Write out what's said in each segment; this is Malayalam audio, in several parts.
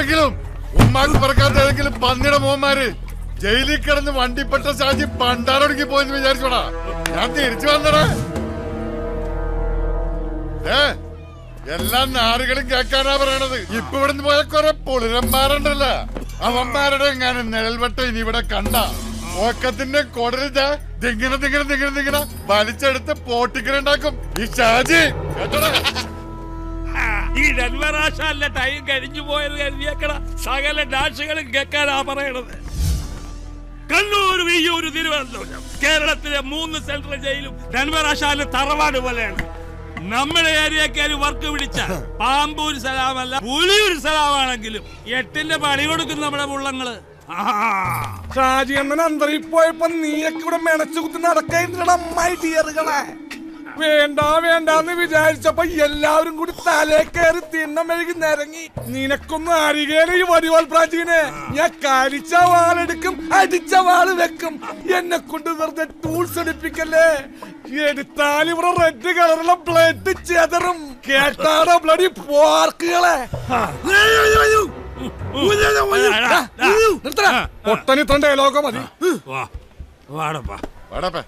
ആരെങ്കിലും ഉമ്മാക്ക് പറക്കാത്ത ഏതെങ്കിലും പന്നിയുടെ മോന്മാര് ജയിലിൽ കിടന്ന് വണ്ടിപ്പെട്ട ഷാജി പണ്ടാരൊടുക്കി പോയെന്ന് വിചാരിച്ചോടാ. ഞാൻ തിരിച്ചു വന്നടാ. എല്ലാ നാടുകളും കേൾക്കാനാ പറയണത്. ഇപ്പൊ ഇവിടുന്ന് പോയ കുറെ പുളിരന്മാരുണ്ടല്ല, അവന്മാരുടെ എങ്ങാനും നിഴൽവട്ട ഇനി ഇവിടെ കണ്ട ഓക്കത്തിന്റെ കൊടരുതാ ദിങ്ങനെ ദിങ്ങനെ ദിങ്ങനെ ദിങ്ങനെ വലിച്ചെടുത്ത് പോട്ടിക്കലുണ്ടാക്കും ഈ ഷാജി. കേട്ടോടാ, ഈ ഡെൻവറാശാലിന്റെ ടൈം കഴിഞ്ഞു പോയത് കരുതിയേക്കണ സകല ഡാഷുകളും കേൾക്കാനാ പറയണത്. കണ്ണൂർ, വിയ്യൂർ, തിരുവനന്തപുരം, കേരളത്തിലെ 3 സെൻട്രൽ ജയിലും ഡെൻവറാശാലിന്റെ തറവാട് പോലെയാണ്. നമ്മുടെ ഏരിയക്കാർ വർക്ക് പിടിച്ച പാമ്പൂർ സലാമല്ല പുലിയൂർ സലാമാണെങ്കിലും 8ന്റെ പണി കൊടുക്കും നമ്മുടെ പുള്ളങ്ങള്. ഷാജി അണ്ണൻ അന്തരീ പോയപ്പോ നീയൊക്കെ ഇവിടെ മെനച്ചു കുത്തി നടക്കായിരുന്നടാ ഡിയറുകളെ. വേണ്ട വേണ്ടാന്ന് വിചാരിച്ചപ്പോ എല്ലാവരും കൂടി തലേ കയറി തിണ്ണം മെഴുകി നിരങ്ങി. നിനക്കൊന്നും അറിയേല ഈ വടിവാൾ പ്രാചീനെ. ഞാൻ കരിച്ച വാളെടുക്കും, അടിച്ച വാള് വെക്കും. എന്നെ കൊണ്ട് വെറുതെ ടൂൾസ് എടുപ്പിക്കല്ലേ. എടുത്താൽ ഇവിടെ റെഡ് കളറുള്ള ബ്ലഡ് ചെതറും. കേട്ടാടോ ബ്ലഡി പോർക്കുകളെ. ഒട്ടനിത്ര ഡയലോഗോ മതി. വാടപ്പാ വാടപ്പ.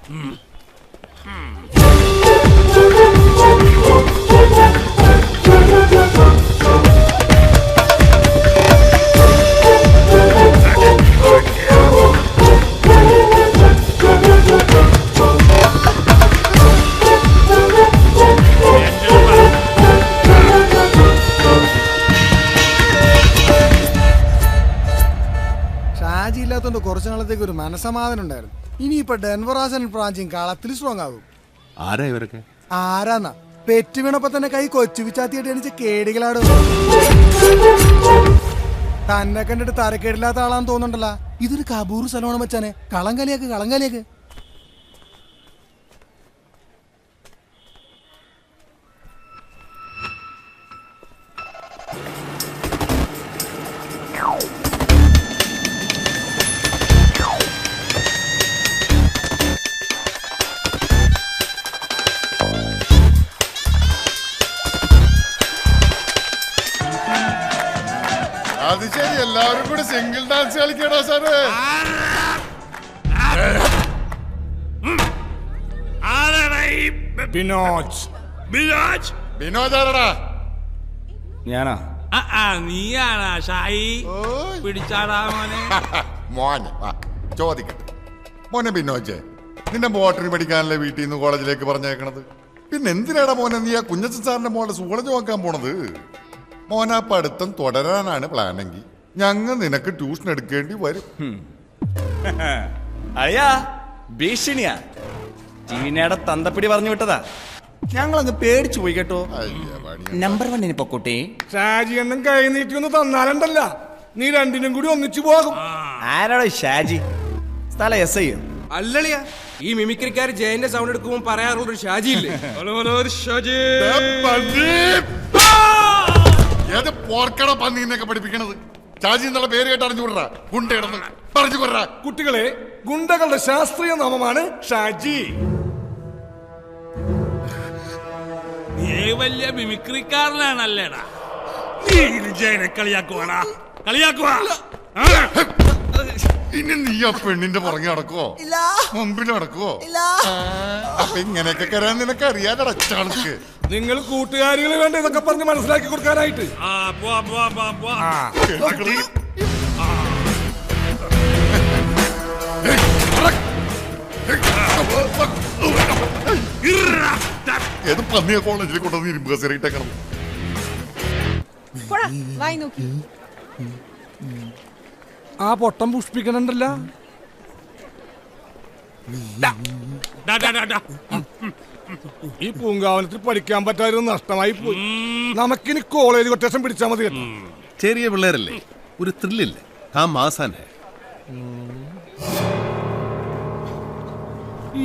ഷാജി ഇല്ലാത്തോണ്ട് കുറച്ചു നാളത്തേക്ക് ഒരു മനസമാധാനം ഉണ്ടായിരുന്നു. ഇനിയിപ്പൊ ഡെൻവറാശൻ ബ്രാഞ്ചിങ് കളത്തിൽ സ്ട്രോങ് ആകും. ആരാ ഇവരൊക്കെ? ആരാന്നാ പെറ്റ് വീണപ്പോ തന്നെ കൈ കൊച്ചു വിച്ചാത്തിയായിട്ട് എണിച്ച് കേടികളാടും. തന്നെ കണ്ടിട്ട് തരക്കേടില്ലാത്ത ആളാന്ന് തോന്നുന്നുണ്ടല്ലോ. ഇതൊരു കബൂർ സ്ഥലമാണ് മച്ചാനെ. കളങ്കലിയാക്ക് കളങ്കലിയാക്ക്. അത് ശരി, എല്ലാവരും കൂടി സിംഗിൾ ഡാൻസ് കളിക്കണോ സാറ്? വിനോദാരടാ. ഞാനാ? നീയാണാ ഷായി? പിടിച്ചാടാ മോനെ. മോനെ ചോദിക്കട്ടെ മോനെ, ബിനോജെ നിന്റെ മോട്ടറിന് പഠിക്കാനല്ലേ വീട്ടിൽ നിന്ന് കോളേജിലേക്ക് പറഞ്ഞേക്കണത്? പിന്നെ എന്തിനാടാ മോനെ നീ ആ കുഞ്ഞച്ചൻ സാറിന്റെ മോളെ സൂളജ് നോക്കാൻ പോണത്? മോനാ പഠിത്തം തുടരാനാണ് പ്ലാനെങ്കിൽ ഞങ്ങൾ നിനക്ക് ട്യൂഷൻ എടുക്കേണ്ടി വരും. അയ്യാ ഭീഷണിയാ. ടീനയുടെ തന്തപ്പിടി പറഞ്ഞു വിട്ടതാ. ഞങ്ങളങ്ങ് പേടിച്ചു പോയി കേട്ടോ. നമ്പർ 1 പൊക്കൂട്ടി. ഷാജി എന്നും കൈ നീട്ടി ഒന്ന് തന്നാലുണ്ടല്ല, നീ രണ്ടിനും കൂടി ഒന്നിച്ചു പോകും. ആരാടോ ഷാജി? സ്ഥലം എസ് ഐ അല്ലളിയാ, ഈ മിമിക്രിക്കാർ ജയന്റെ സൗണ്ട് എടുക്കുമ്പോൾ പറയാറുള്ളൊരു ഷാജി ഇല്ലേ? ഏത് പോർക്കട പന്നീന്നൊക്കെ പഠിപ്പിക്കണത്? ഷാജി എന്നുള്ള പേര് കേട്ട് അറിഞ്ഞുവിടറാ. ഗുണ്ടയിടന്ന് പറഞ്ഞു കൊറ. കുട്ടികളെ, ഗുണ്ടകളുടെ ശാസ്ത്രീയ നാമമാണ് ഷാജി. നീ വലിയ മിമിക്രിക്കാരനാണല്ലേടാ. നീ ജയനെ കളിയാക്കുവാടാ, കളിയാക്കുവാ. ഇനി നീ ആ പെണ്ണിന്റെ പുറകെ നടക്കുവോ, മുമ്പിൽ നടക്കുവോ? അപ്പൊ ഇങ്ങനെയൊക്കെ കരാൻ നിനക്ക് അറിയാതെ ചാൾക്ക്. നിങ്ങൾ കൂട്ടുകാരികൾ വേണ്ട ഇതൊക്കെ പറഞ്ഞ് മനസ്സിലാക്കി കൊടുക്കാനായിട്ട്. ഏത് പന്നിയ കോളേജിൽ കൊണ്ടുവന്ന് ഇരുമ്പ് കസേരയിട്ടേക്കണം. ആ പൊട്ടം പുഷ്പിക്കണുണ്ടല്ല. ഈ പൂങ്കാവനത്തിൽ പഠിക്കാൻ പറ്റാതെ നഷ്ടമായി പോയി. നമുക്കിനി കോളേജ് കൊട്ടേഷൻ പിടിച്ചാൽ മതി. ചെറിയ പിള്ളേരല്ലേ, ഒരു ത്രില്ലില്ലേ? ആ മാസാനെ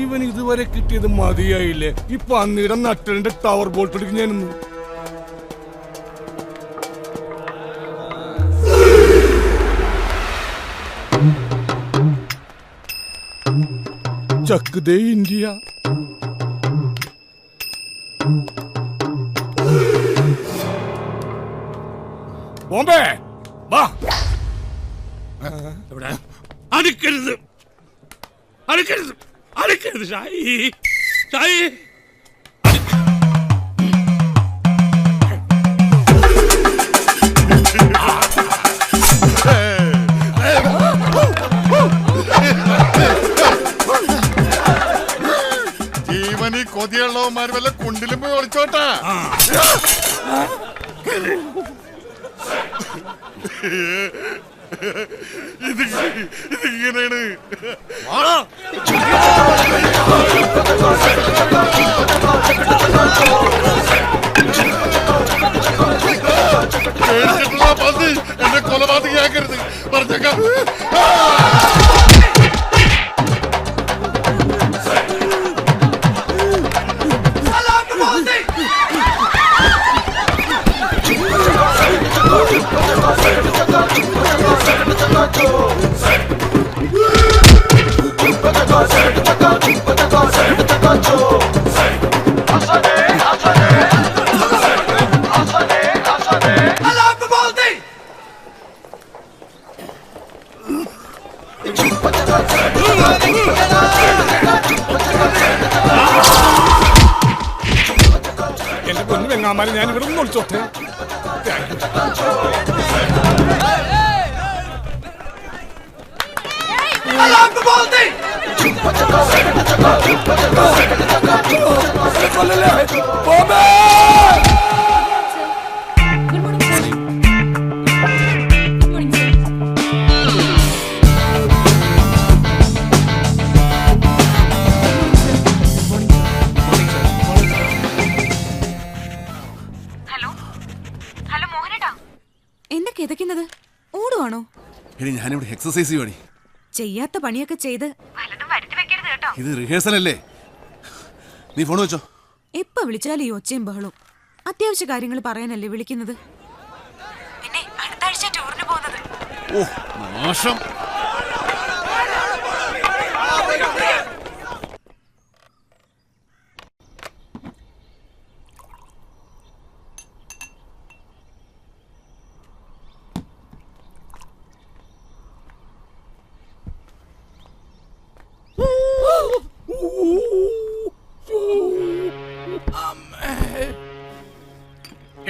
ഇവൻ ഇതുവരെ കിട്ടിയത് മതിയായില്ലേ? ഇപ്പൊ അന്നീടെ നട്ടലിന്റെ ടവർ ബോൾട്ട് എടുക്കും ഞാനൊന്ന്. ചക്ക് ദേ ഇന്ത്യ. ബോംബെ വാ. എവിടെ? അടുക്കരുത്, അടുക്കരുത്, അടുക്കരുത് ഷായി, ഷായി. ജീവനി കൊതിയുള്ളവന്മാര് വല്ല കുണ്ടിലും പോയി ഒളിച്ചോട്ടാ. ഇതിങ്ങനെയാണ്. പന്നി എന്നെ കൊലപാതകയാക്കരുത് പറഞ്ഞേക്കാം. എന്റെ പൊന്നു വെങ്ങാമാരെ ഞാൻ ഇവിടെ നിന്ന് ഒളിച്ചോട്ടെ. എന്താ കിതക്കുന്നത്? ഓടുവാണോ? എടി ഞാനിവിടെ എക്സസൈസ് ചെയ്യുവാടി. ചെയ്യാത്ത പണിയൊക്കെ ചെയ്ത് ഇത് റിഹേഴ്സൽ അല്ലേ? നീ ഫോൺ വെച്ചോ. എപ്പ വിളിച്ചാലും ഈ ഒച്ചയും ബഹളും. അത്യാവശ്യ കാര്യങ്ങൾ പറയാനല്ലേ വിളിക്കുന്നത്? പിന്നെ അടുത്ത ആഴ്ച ടൂറിന് പോകുന്നത്. ഓ നാശം.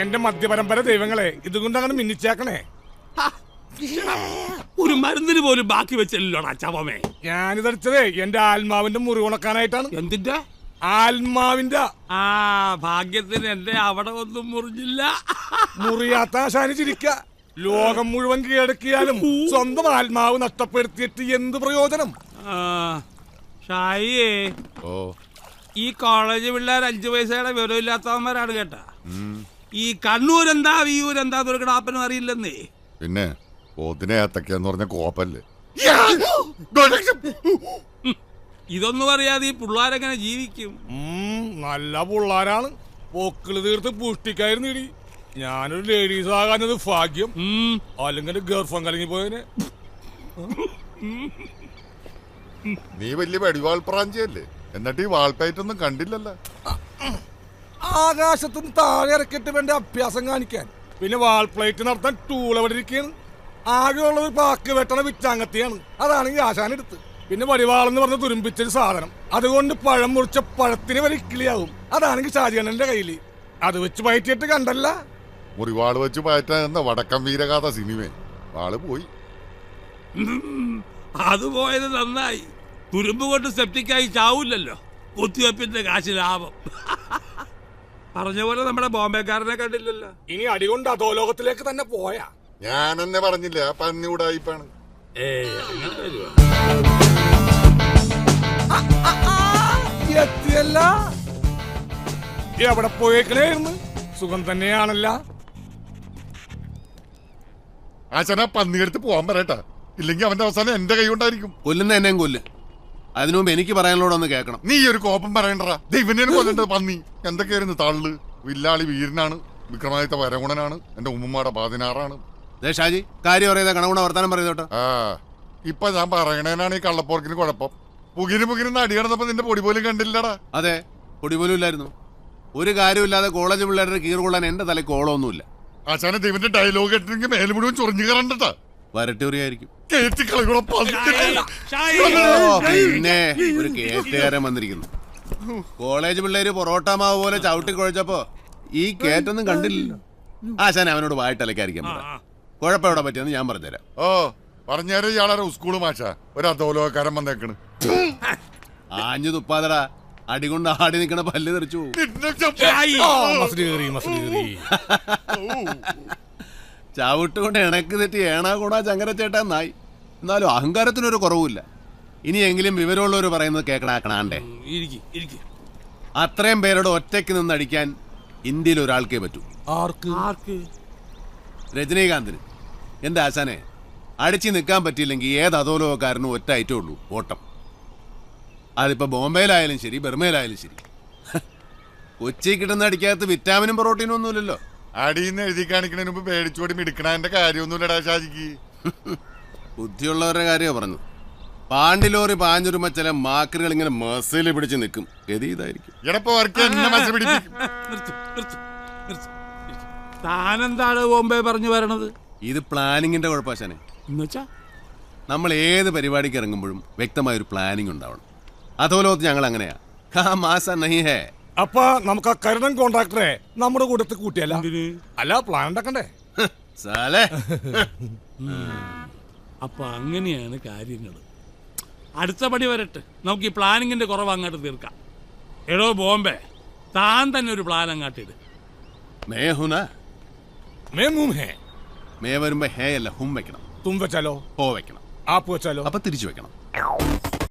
എന്റെ മദ്യപരമ്പര ദൈവങ്ങളെ ഇതുകൊണ്ട് അങ്ങനെ മിന്നിച്ചേക്കണേ. ഒരു മരുന്നിന് പോലും ബാക്കി വെച്ചല്ലോടാ ചവമേ. ഞാനിതടിച്ചതേ എന്റെ ആത്മാവിന്റെ മുറി ഉണക്കാനായിട്ടാണ്. എന്തിന്റെ ആത്മാവിന്റെ? ആ ഭാഗ്യത്തിന് എന്റെ അവിടെ ഒന്നും മുറിഞ്ഞില്ല. മുറിയാത്ത ആശാന് ചിരിക്ക. ലോകം മുഴുവൻ കീഴടക്കിയാലും സ്വന്തം ആത്മാവ് നഷ്ടപ്പെടുത്തിയിട്ട് എന്ത് പ്രയോജനം? ഷായിയേ, ഓ ഈ കോളേജ് പിള്ളേർ 5 പൈസയുടെ വിവരമില്ലാത്തവന്മാരാണ് കേട്ടാ. ഈ കണ്ണൂരെന്താ വിയൂരെന്താ ദുർഘടാപ്പനും അറിയില്ലെന്നേ. പിന്നെ പോത്തിനെ ഏത്തക്കാന്ന് പറഞ്ഞ കോപ്പല്ലേ. ഇതൊന്നും അറിയാതെ ഈ പിള്ളേരെങ്ങനെ ജീവിക്കും? നല്ല പിള്ളാരാണ്. പൊക്കിള് തീർത്ത് പുഷ്ടിക്കായിരുന്നു ഇടി. ഞാനൊരു ലേഡീസ് ആകാനത് ഭാഗ്യം. അല്ലെങ്കിൽ ഗർഭം കലങ്ങി പോയതിന്. നീ വലിയ വെടിവാൾ പ്രാഞ്ചിയല്ലേ, എന്നിട്ട് ഈ വാൾപ്പയറ്റൊന്നും കണ്ടില്ലല്ലോ. ആകാശത്തുനിന്ന് താഴെ ഇറക്കിയിട്ട് വേണ്ട അഭ്യാസം കാണിക്കാൻ. പിന്നെ വാൾ പ്ലേറ്റ് നടത്താൻ ടൂൾ എവിടെ ഇരിക്കുകയാണ്? ആകെയുള്ളത് പാക്ക് വെട്ടണ വിറ്റാങ്ങത്തിയാണ്. അതാണെങ്കിൽ ആശാനെടുത്ത്. പിന്നെ വടിവാളെന്ന് പറഞ്ഞ തുരുമ്പിച്ചൊരു സാധനം. അതുകൊണ്ട് പഴം മുറിച്ച പഴത്തിന് വരെ ഇക്കിളിയാവും. അതാണെങ്കിൽ ഷാജിയണ്ണന്റെ കയ്യില്. അത് വെച്ച് പയറ്റിയിട്ട് കണ്ടല്ല. മുറിവാള് വെച്ച് പയറ്റാൻ വടക്കം വീരഗാഥ സിനിമ. വാള് പോയി. അത് പോയത് നന്നായി. തുരുമ്പ് കൊണ്ട് സെപ്റ്റിക്കായി ചാവൂല്ലല്ലോ. കുത്തിവെപ്പിന്റെ കാശ് ലാഭം. പറഞ്ഞ പോലെ നമ്മുടെ ബോംബെക്കാരനെ കണ്ടില്ലല്ലോ. ഇനി അടികൊണ്ട് അധോലോകത്തിലേക്ക് തന്നെ പോയാ. ഞാനെന്നെ പറഞ്ഞില്ല, പന്നി ഉടായിപ്പാണ്. എത്തിയല്ല. എവിടെ പോയേക്കണേന്ന്? സുഖം തന്നെയാണല്ല. ആശാന പന്നിയെടുത്ത് പോവാൻ പറയട്ടാ, ഇല്ലെങ്കിൽ അവന്റെ അവസാനം എന്റെ കൈ കൊണ്ടായിരിക്കും. കൊല്ലുന്ന എന്നെയും കൊല്ല്. അതിനു മുമ്പ് എനിക്ക് പറയാനുള്ളതൊന്ന് കേൾക്കണം. നീ ഒരു കോപം പറയണ്ടടാ. ദൈവനെയാണ് കൊല്ലേണ്ടത് പന്നി. എന്തൊക്കെയായിരുന്നു തള്ളു. വില്ലാളി വീരനാണ്, വിക്രമാദിത്യ വരഗുണനാണ്, എന്റെ ഉമ്മുമ്മയുടെ 16ആണ്. ഷാജി കാര്യം അറിയാതെ കണകുണ വർത്താനം പറയുന്നോട്ടോ. ആ ഇപ്പൊ ഞാൻ പറയണേനാണ് ഈ കള്ളപ്പോർക്കിന് കുഴപ്പം. പുകിന് അടി കിടന്നപ്പോ നിന്റെ പൊടി പോലും കണ്ടില്ലടാ. അതെ, പൊടി പോലും ഇല്ലായിരുന്നു. ഒരു കാര്യമില്ലാതെ കോളേജ് പിള്ളേരുടെ കീറ് കൊള്ളാൻ എന്റെ തലയ്ക്ക് ഓളമൊന്നുമില്ല. ആശാനെ ദൈവന്റെ ഡയലോഗ് കേട്ടിട്ടുണ്ടെങ്കിൽ മേലെ മുഴുവൻ ചൊറിഞ്ഞു കയറണ്ടട്ടാ. വരട്ടൂറിയായിരിക്കും. കേറ്റി കളികളെ പിന്നെ ഒരു കേറ്റുകാരൻ വന്നിരിക്കുന്നു. കോളേജ് പിള്ളേര് പൊറോട്ട മാവ് പോലെ ചവിട്ടി കുഴച്ചപ്പോ ഈ കേറ്റൊന്നും കണ്ടില്ലല്ലോ. ആശാൻ അവനോട് വായിട്ടലക്കായിരിക്കാൻ പറ. കുഴപ്പം എവിടെ പറ്റിയെന്ന് ഞാൻ പറഞ്ഞുതരാം. ഓ പറഞ്ഞാല് ഇയാളെ സ്കൂള് മാഷ ഒരു അധോലോകക്കാരൻ വന്നേക്കണ്. ആഞ്ഞു തുപ്പാതടാ, അടികൊണ്ട് ആടി നിക്കണ പല്ല് തെറിച്ചു പോകും. ചവിട്ടുകൊണ്ട് ഇണക്ക് തെറ്റി ഏണാ കൂടാ ചങ്ങരച്ചേട്ടാ നായി. എന്നാലും അഹങ്കാരത്തിനൊരു കുറവുമില്ല. ഇനിയെങ്കിലും വിവരമുള്ളവർ പറയുന്നത് കേൾക്കണാക്കണാണ്ടേ. അത്രയും പേരോട് ഒറ്റയ്ക്ക് നിന്ന് അടിക്കാൻ ഇന്ത്യയിൽ ഒരാൾക്കേ പറ്റൂ. ആർക്ക്? രജനീകാന്തിന്. എന്റെ ആശാനെ, അടിച്ചു നിൽക്കാൻ പറ്റിയില്ലെങ്കിൽ ഏത് അധോലോകക്കാരനും ഒറ്റ ഐറ്റേ ഉള്ളൂ, ഓട്ടം. അതിപ്പോ ബോംബെയിലായാലും ശരി, ബർമയിലായാലും ശരി. കൊച്ചി കിട്ടുന്ന അടിക്കകത്ത് വിറ്റാമിനും പ്രോട്ടീനും ഒന്നുമില്ലല്ലോ. അടിയെന്ന് എഴുതി കാണിക്കുന്നതിന് മുമ്പ് പേടിച്ചോടി മിടിക്കണതിന്റെ കാര്യമൊന്നുമില്ലടാ ഷാജിക്ക്. ബുദ്ധിയുള്ളവരുടെ കാര്യമാണ് പറഞ്ഞു. പാണ്ടിലോറി പാഞ്ഞുരുമ്പോ ചില മാക്കറുകൾ ഇങ്ങനെ മസിൽ പിടിച്ച് നിൽക്കും. ഗതി ഇതായിരിക്കും. താനെന്താണ് ബോംബെ പറഞ്ഞു വരണത്? ഇത് പ്ലാനിങ്ങിന്റെ കുഴപ്പശാനെ. എന്നുവെച്ചാ നമ്മൾ ഏത് പരിപാടിക്ക് ഇറങ്ങുമ്പോഴും വ്യക്തമായൊരു പ്ലാനിങ് ഉണ്ടാവണം. അതോലോത്ത് ഞങ്ങൾ അങ്ങനെയാ. അപ്പൊ നമുക്ക് ആ കരുണൻ കോൺട്രാക്ടറെ നമ്മുടെ കൂട്ടത്തിൽ കൂട്ടിയല്ല? അല്ല, പ്ലാൻ ഉണ്ടാക്കണ്ടേ? അപ്പൊ അങ്ങനെയാണ് കാര്യങ്ങൾ. അടുത്ത പടി വരട്ടെ, നമുക്ക് ഈ പ്ലാനിങ്ങിന്റെ കുറവ് അങ്ങോട്ട് തീർക്കാം. എടോ ബോംബെ, താൻ തന്നെ ഒരു പ്ലാൻ അങ്ങാട്ടിട്. മേ വരുമ്പോ ഹേ അല്ല ഹും വെക്കണം. തും വെച്ചാലോ? ഹോ വെക്കണം. ആപ്പ് വെച്ചാലോ? അപ്പൊ തിരിച്ചു വെക്കണം.